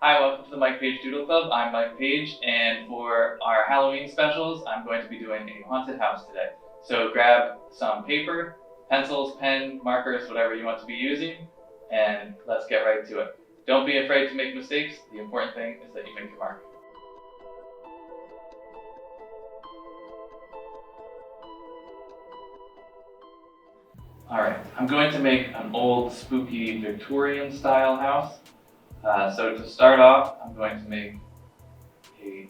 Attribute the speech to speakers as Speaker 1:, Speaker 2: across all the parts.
Speaker 1: Hi, welcome to the Paige Doodle Club. I'm Mike Paige, and for our Halloween specials, I'm going to be doing a haunted house today. So grab some paper, pencils, pen, markers, whatever you want to be using, and let's get right to it. Don't be afraid to make mistakes. The important thing is that you make your mark. Alright, I'm going to make an old, spooky Victorian style house. So to start off, I'm going to make a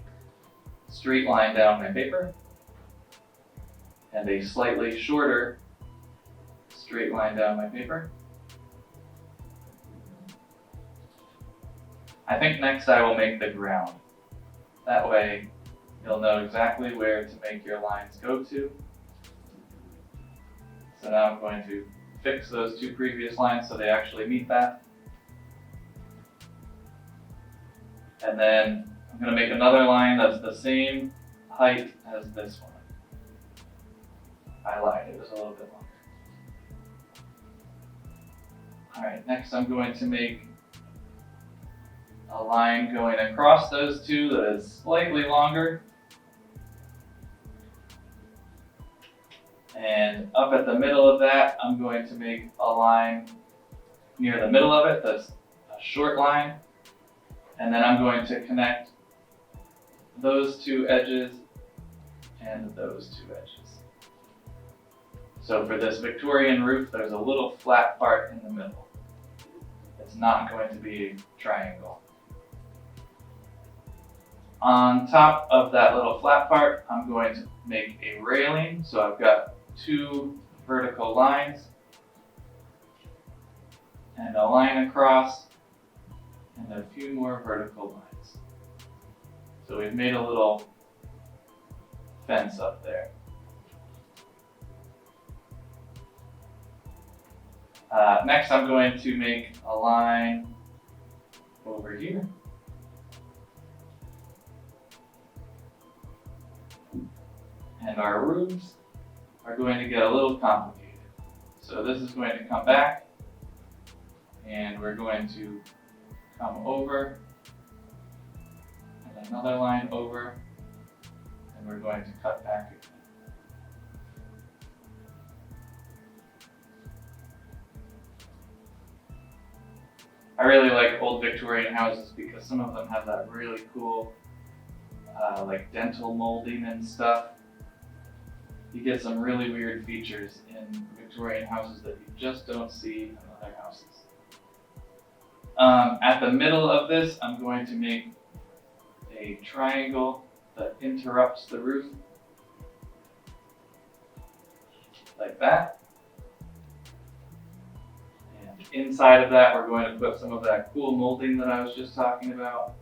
Speaker 1: straight line down my paper and a slightly shorter straight line down my paper. I think next I will make the ground. That way you'll know exactly where to make your lines go to. So now I'm going to fix those two previous lines so they actually meet that. And then I'm going to make another line that's the same height as this one. I lied, it was a little bit longer. Alright, next I'm going to make a line going across those two that is slightly longer. And up at the middle of that, I'm going to make a line near the middle of it that's a short line. And then I'm going to connect those two edges and those two edges. So for this Victorian roof, there's a little flat part in the middle. It's not going to be a triangle. On top of that little flat part, I'm going to make a railing. So I've got two vertical lines and a line across and a few more vertical lines. So we've made a little fence up there. Next I'm going to make a line over here. And our roofs are going to get a little complicated. So this is going to come back and we're going to come over and another line over and we're going to cut back again. I really like old Victorian houses because some of them have that really cool like dental molding and stuff. You get some really weird features in Victorian houses that you just don't see in other houses. At the middle of this, I'm going to make a triangle that interrupts the roof, like that. And inside of that, we're going to put some of that cool molding that I was just talking about.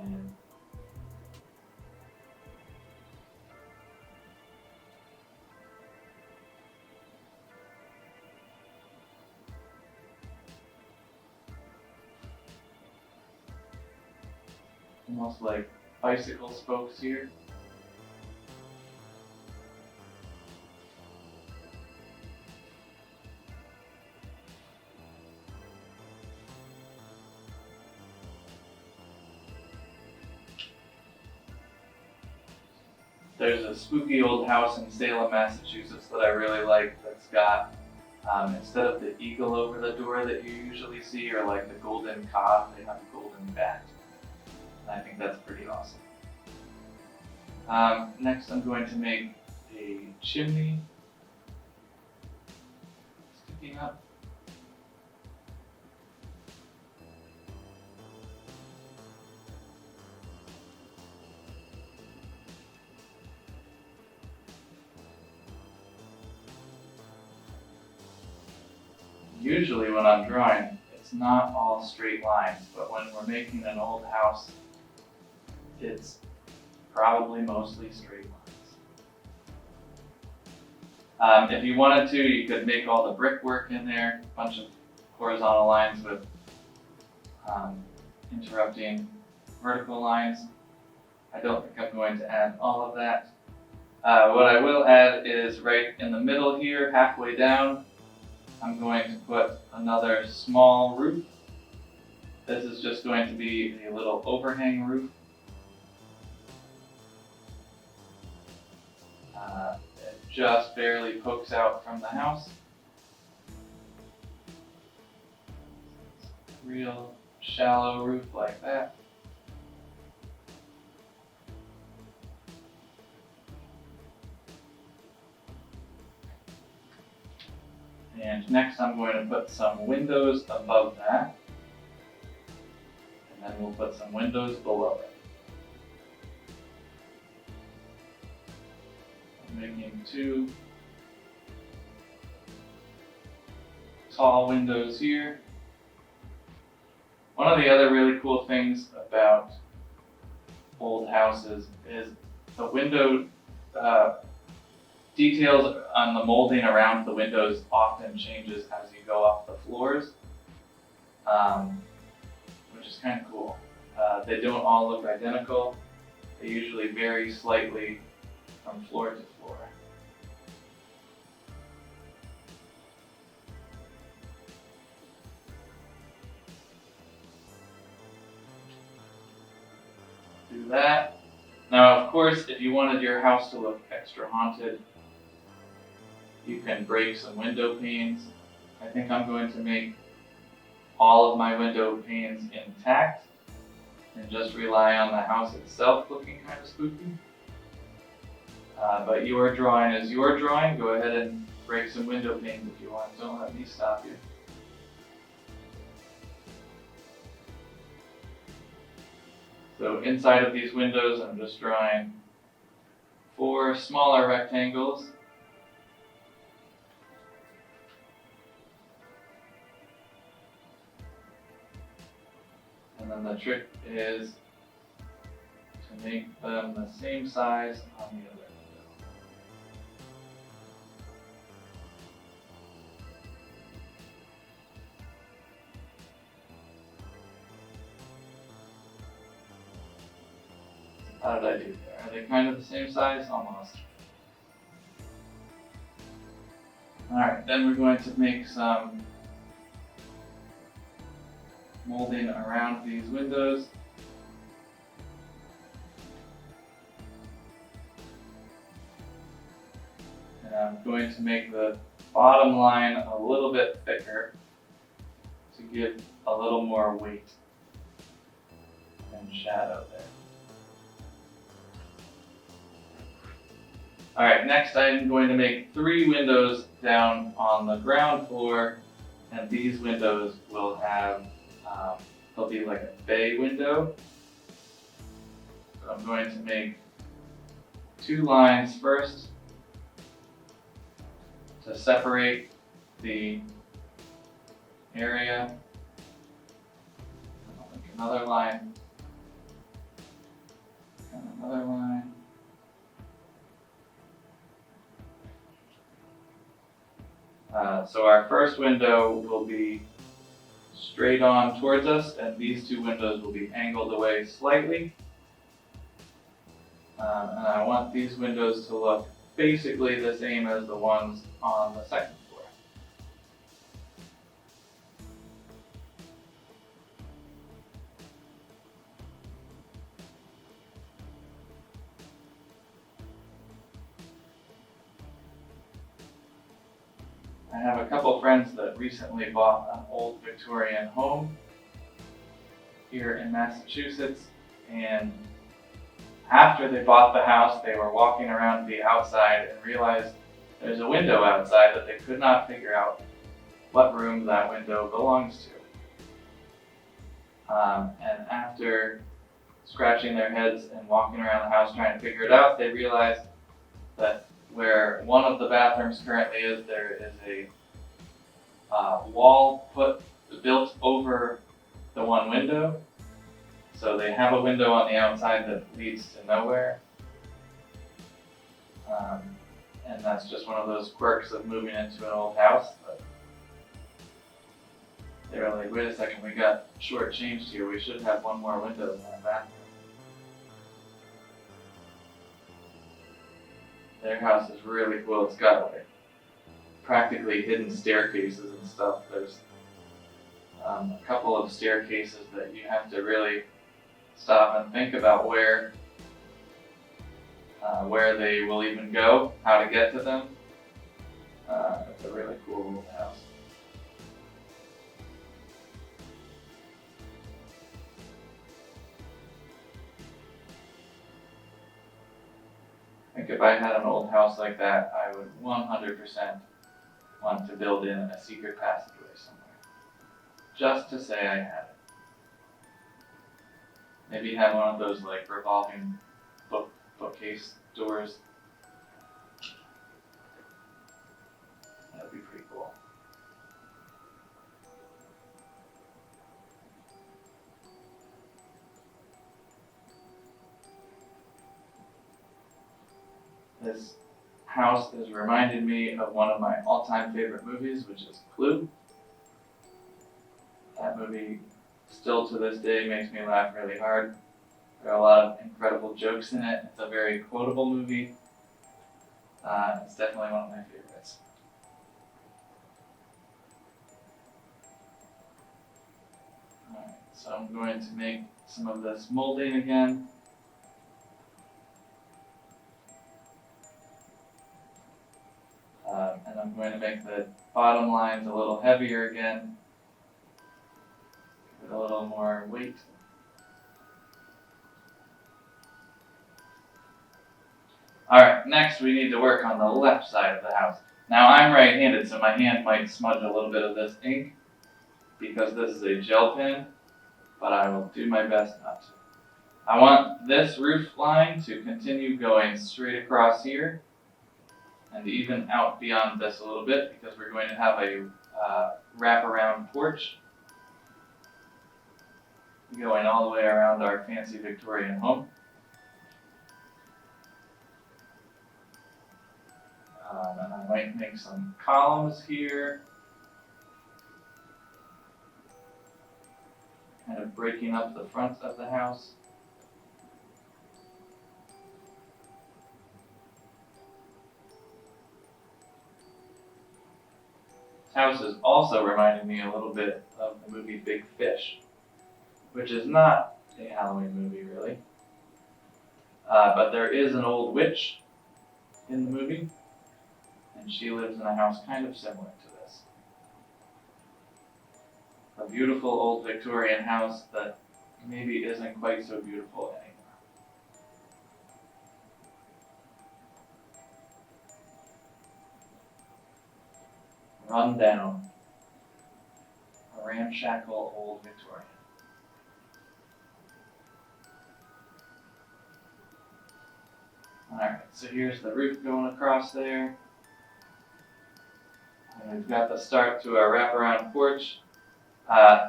Speaker 1: And almost like bicycle spokes here. There's a spooky old house in Salem, Massachusetts that I really like that's got, instead of the eagle over the door that you usually see, or like the golden cob, they have a golden bat. And I think that's pretty awesome. Next I'm going to make a chimney sticking up. Usually when I'm drawing, it's not all straight lines, but when we're making an old house, it's probably mostly straight lines. If you wanted to, you could make all the brickwork in there, a bunch of horizontal lines with interrupting vertical lines. I don't think I'm going to add all of that. What I will add is right in the middle here, halfway down, I'm going to put another small roof. This is just going to be a little overhang roof. It just barely pokes out from the house. Real shallow roof like that. And next I'm going to put some windows above that. And then we'll put some windows below it. I'm making 2 tall windows here. One of the other really cool things about old houses is the window details on the molding around the windows often changes as you go up the floors, which is kind of cool. They don't all look identical. They usually vary slightly from floor to floor. Do that. Now, of course, if you wanted your house to look extra haunted, you can break some window panes. I think I'm going to make all of my window panes intact and just rely on the house itself looking kind of spooky. But your drawing is your drawing. Go ahead and break some window panes if you want. Don't let me stop you. So inside of these windows, I'm just drawing 4 smaller rectangles. And then the trick is to make them the same size on the other window. How did I do there? Are they kind of the same size? Almost. Alright, then we're going to make some molding around these windows. And I'm going to make the bottom line a little bit thicker to give a little more weight and shadow there. Alright, next I'm going to make 3 windows down on the ground floor, and these windows will have, they'll be like a bay window. So I'm going to make 2 lines first to separate the area. I'll make another line, and another line. So our first window will be straight on towards us, and these 2 windows will be angled away slightly. And I want these windows to look basically the same as the ones on the second floor. I have a couple friends that recently bought an old Victorian home here in Massachusetts, and after they bought the house, they were walking around the outside and realized there's a window outside that they could not figure out what room that window belongs to. And after scratching their heads and walking around the house trying to figure it out, they realized that where one of the bathrooms currently is, there is a wall built over the one window. So they have a window on the outside that leads to nowhere. And that's just one of those quirks of moving into an old house. But they were like, wait a second, we got shortchanged here. We should have one more window in that bathroom. Their house is really cool. It's got like practically hidden staircases and stuff. There's a couple of staircases that you have to really stop and think about where they will even go, how to get to them. It's a really cool little house. I think if I had an old house like that, I would 100% want to build in a secret passageway somewhere, just to say I had it. Maybe have one of those like revolving bookcase doors. That would be pretty cool. This house has reminded me of one of my all-time favorite movies, which is Clue. That movie, still to this day, makes me laugh really hard. There are a lot of incredible jokes in it. It's a very quotable movie. It's definitely one of my favorites. Alright, so I'm going to make some of this molding again. And I'm going to make the bottom lines a little heavier again, with a little more weight. Alright, next we need to work on the left side of the house. Now I'm right-handed, so my hand might smudge a little bit of this ink because this is a gel pen, but I will do my best not to. I want this roof line to continue going straight across here and even out beyond this a little bit because we're going to have a wraparound porch going all the way around our fancy Victorian home. And I might make some columns here, kind of breaking up the front of the house. This house is also reminding me a little bit of the movie Big Fish, which is not a Halloween movie really, but there is an old witch in the movie, and she lives in a house kind of similar to this. A beautiful old Victorian house that maybe isn't quite so beautiful anymore. Run down. A ramshackle old Victorian. Alright, so here's the roof going across there. And we've got the start to our wraparound porch.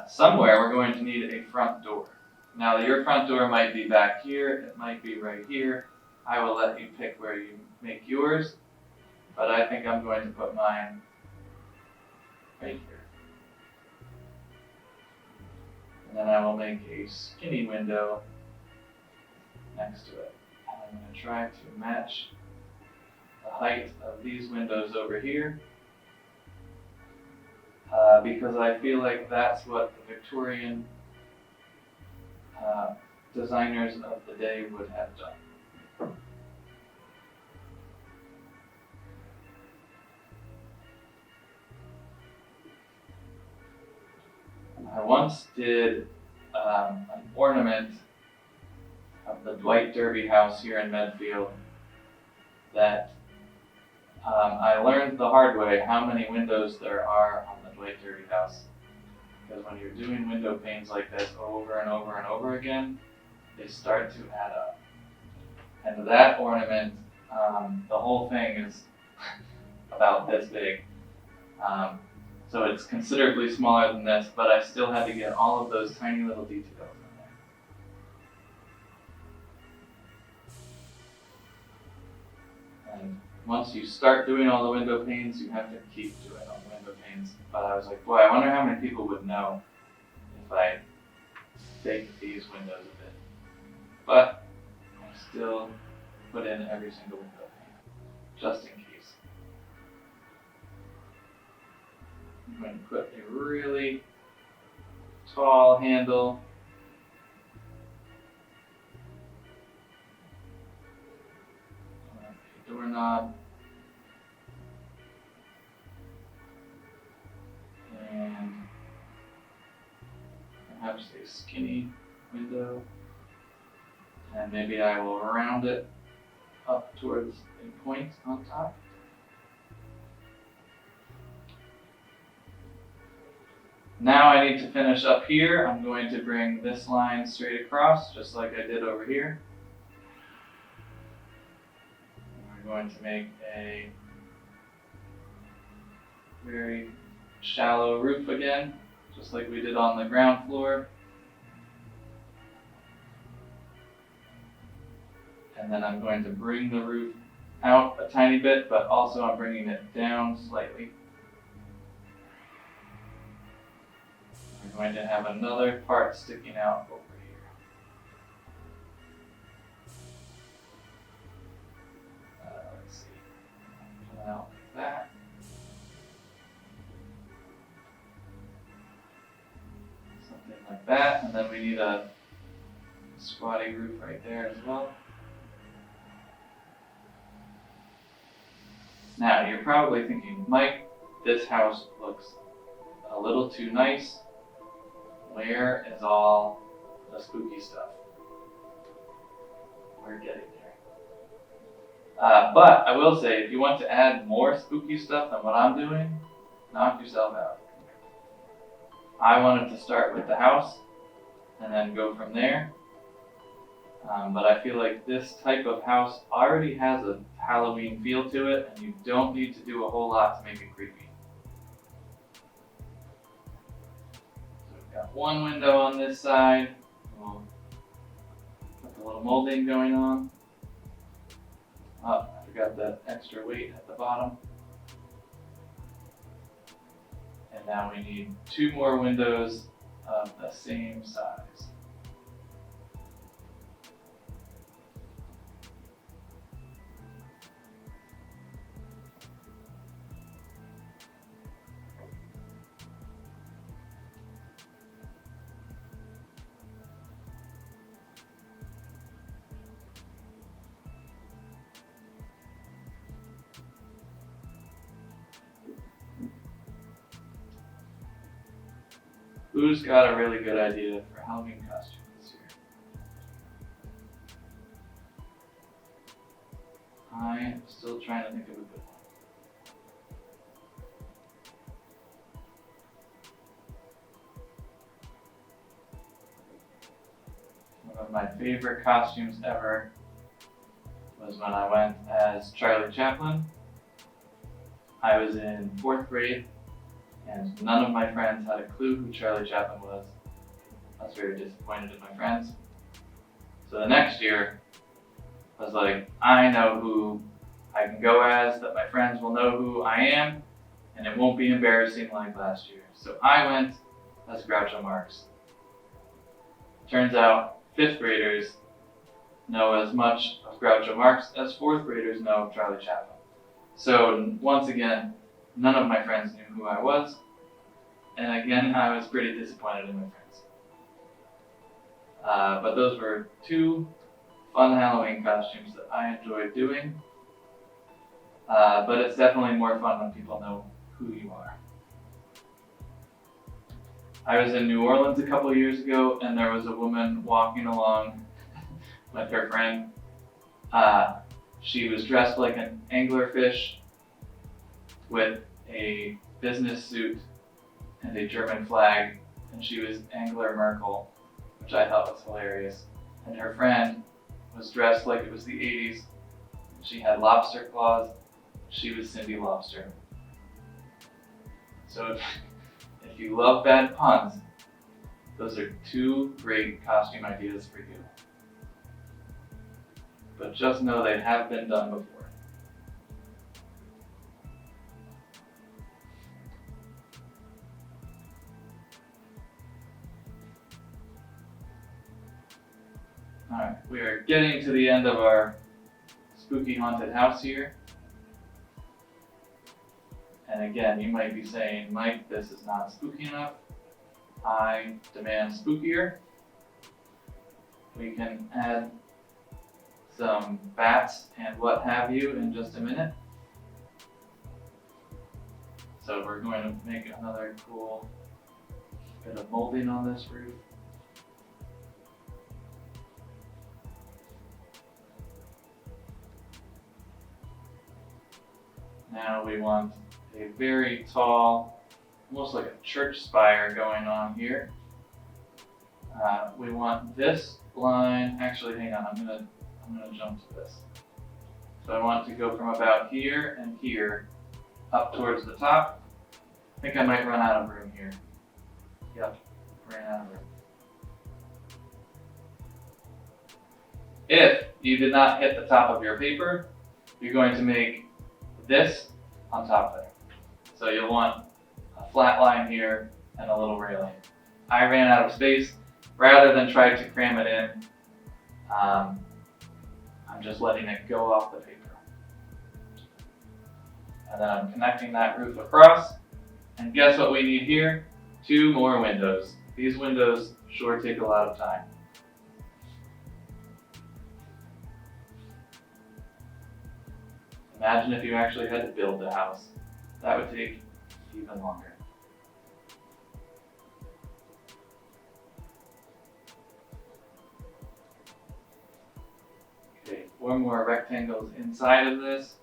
Speaker 1: Somewhere we're going to need a front door. Now your front door might be back here, it might be right here. I will let you pick where you make yours, but I think I'm going to put mine right here. And then I will make a skinny window next to it. And I'm going to try to match the height of these windows over here. Because I feel like that's what the Victorian designers of the day would have done. I once did an ornament of the Dwight Derby house here in Medfield that I learned the hard way how many windows there are on the Dwight Derby house. Because when you're doing window panes like this over and over and over again, they start to add up. And that ornament, the whole thing is about this big. So it's considerably smaller than this, but I still had to get all of those tiny little details in there. And once you start doing all the window panes, you have to keep doing all the window panes. But I was like, boy, I wonder how many people would know if I faked these windows a bit. But I still put in every single window pane. just in case. I'm going to put a really tall handle on a doorknob. And perhaps a skinny window. And maybe I will round it up towards a point on top. Now I need to finish up here. I'm going to bring this line straight across, just like I did over here. And we're going to make a very shallow roof again, just like we did on the ground floor. And then I'm going to bring the roof out a tiny bit, but also I'm bringing it down slightly. We're going to have another part sticking out over here. Let's see, coming out like that. Something like that, and then we need a squatty roof right there as well. Now, you're probably thinking, Mike, this house looks a little too nice. Where is all the spooky stuff? We're getting there. But I will say, if you want to add more spooky stuff than what I'm doing, knock yourself out. I wanted to start with the house and then go from there. But I feel like this type of house already has a Halloween feel to it, and you don't need to do a whole lot to make it creepy. So we've got one window on this side. We'll put the little molding going on. Oh, I forgot the extra weight at the bottom. And now we need 2 more windows of the same size. Who's got a really good idea for Halloween costume this year? I am still trying to think of a good one. One of my favorite costumes ever was when I went as Charlie Chaplin. I was in 4th grade, and none of my friends had a clue who Charlie Chaplin was. I was very disappointed in my friends. So the next year, I was like, I know who I can go as, that my friends will know who I am, and it won't be embarrassing like last year. So I went as Groucho Marx. Turns out, 5th graders know as much of Groucho Marx as 4th graders know of Charlie Chaplin. So once again, none of my friends knew who I was, and again, I was pretty disappointed in my friends. But those were 2 fun Halloween costumes that I enjoyed doing. But it's definitely more fun when people know who you are. I was in New Orleans a couple of years ago, and there was a woman walking along with her friend. She was dressed like an anglerfish with a business suit and a German flag, and she was Angela Merkel, which I thought was hilarious. And her friend was dressed like it was the 80s. She had lobster claws. She was Cindy Lobster. So if you love bad puns, those are 2 great costume ideas for you. But just know they have been done before. Alright, we are getting to the end of our spooky haunted house here. And again, you might be saying, Mike, this is not spooky enough. I demand spookier. We can add some bats and what have you in just a minute. So we're going to make another cool bit of molding on this roof. Now we want a very tall, almost like a church spire going on here. We want this line, actually hang on, I'm gonna jump to this. So I want it to go from about here and here up towards the top. I think I might run out of room here. Yep, ran out of room. If you did not hit the top of your paper, you're going to make this on top there. So you'll want a flat line here and a little railing. I ran out of space. Rather than try to cram it in, I'm just letting it go off the paper. And then I'm connecting that roof across. And guess what we need here? 2 more windows. These windows sure take a lot of time. Imagine if you actually had to build the house. That would take even longer. Okay, 4 more rectangles inside of this.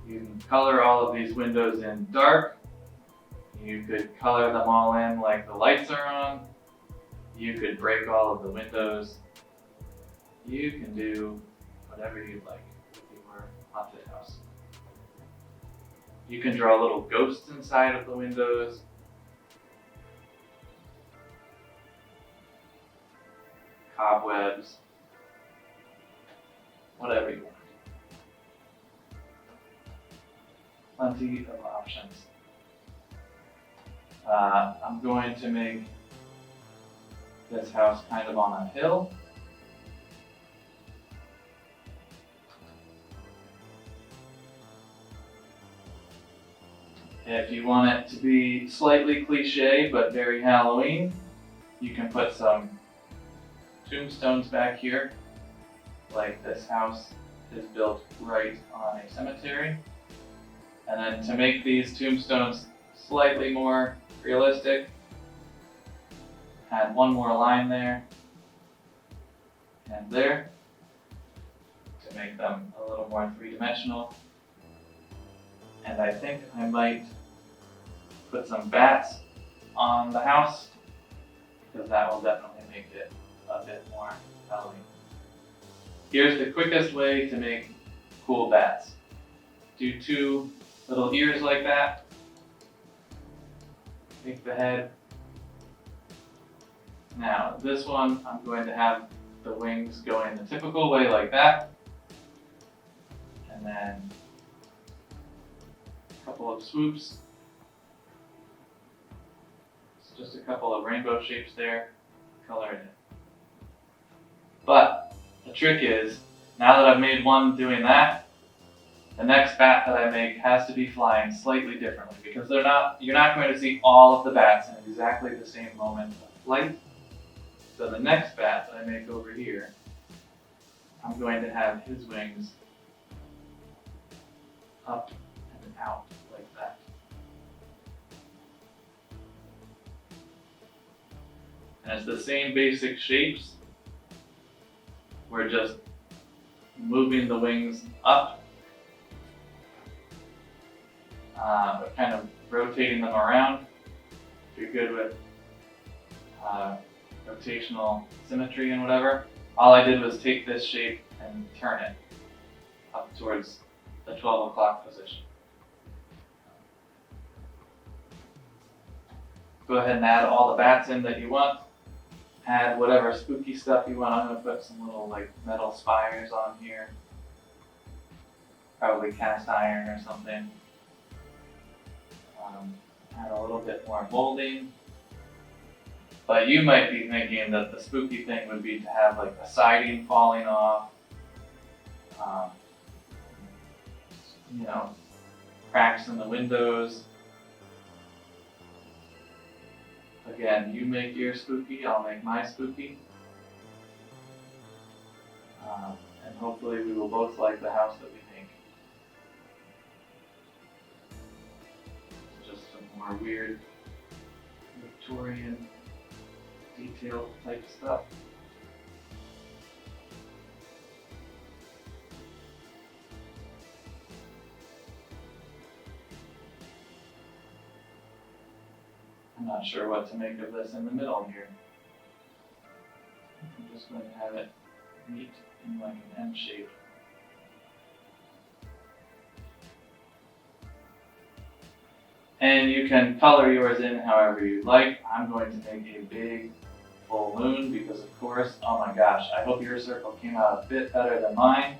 Speaker 1: You can color all of these windows in dark. You could color them all in like the lights are on. You could break all of the windows. You can do whatever you'd like with your haunted house. You can draw little ghosts inside of the windows. Cobwebs. Whatever you want. Plenty of options. I'm going to make this house kind of on a hill. If you want it to be slightly cliche but very Halloween, you can put some tombstones back here. Like this house is built right on a cemetery. And then to make these tombstones slightly more realistic, add 1 more line there and there to make them a little more 3-dimensional. And I think I might put some bats on the house because that will definitely make it a bit more Halloween. Here's the quickest way to make cool bats. Do 2 little ears like that. Make the head. Now, this one, I'm going to have the wings going the typical way like that. And then a couple of swoops. It's just a couple of rainbow shapes there. Color it in. But the trick is, now that I've made one doing that, the next bat that I make has to be flying slightly differently because you're not going to see all of the bats in exactly the same moment of flight. So the next bat that I make over here, I'm going to have his wings up and out like that. And it's the same basic shapes. We're just moving the wings up. But kind of rotating them around. If you're good with rotational symmetry and whatever, all I did was take this shape and turn it up towards the 12 o'clock position. Go ahead and add all the bats in that you want. Add whatever spooky stuff you want. I'm going to put some little like metal spires on here. Probably cast iron or something. Add a little bit more molding. But you might be thinking that the spooky thing would be to have like the siding falling off, um, cracks in the windows. Again, you make your spooky, I'll make my spooky. And hopefully we will both like the house that we make. Just some more weird Victorian detail type stuff. I'm not sure what to make of this in the middle here. I'm just going to have it meet in like an M shape. And you can color yours in however you like. I'm going to make a big full moon because of course, oh my gosh, I hope your circle came out a bit better than mine.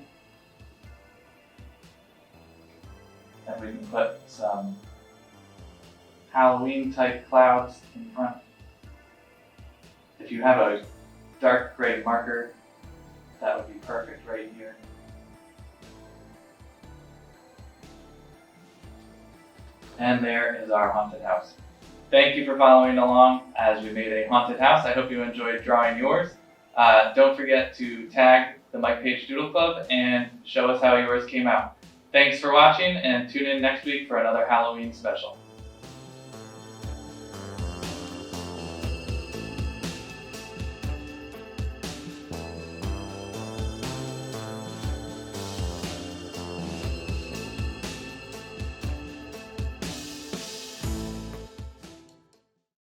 Speaker 1: And we can put some Halloween type clouds in front. If you have a dark gray marker, that would be perfect right here. And there is our haunted house. Thank you for following along as we made a haunted house. I hope you enjoyed drawing yours. Don't forget to tag the Paige Doodle Club and show us how yours came out. Thanks for watching and tune in next week for another Halloween special.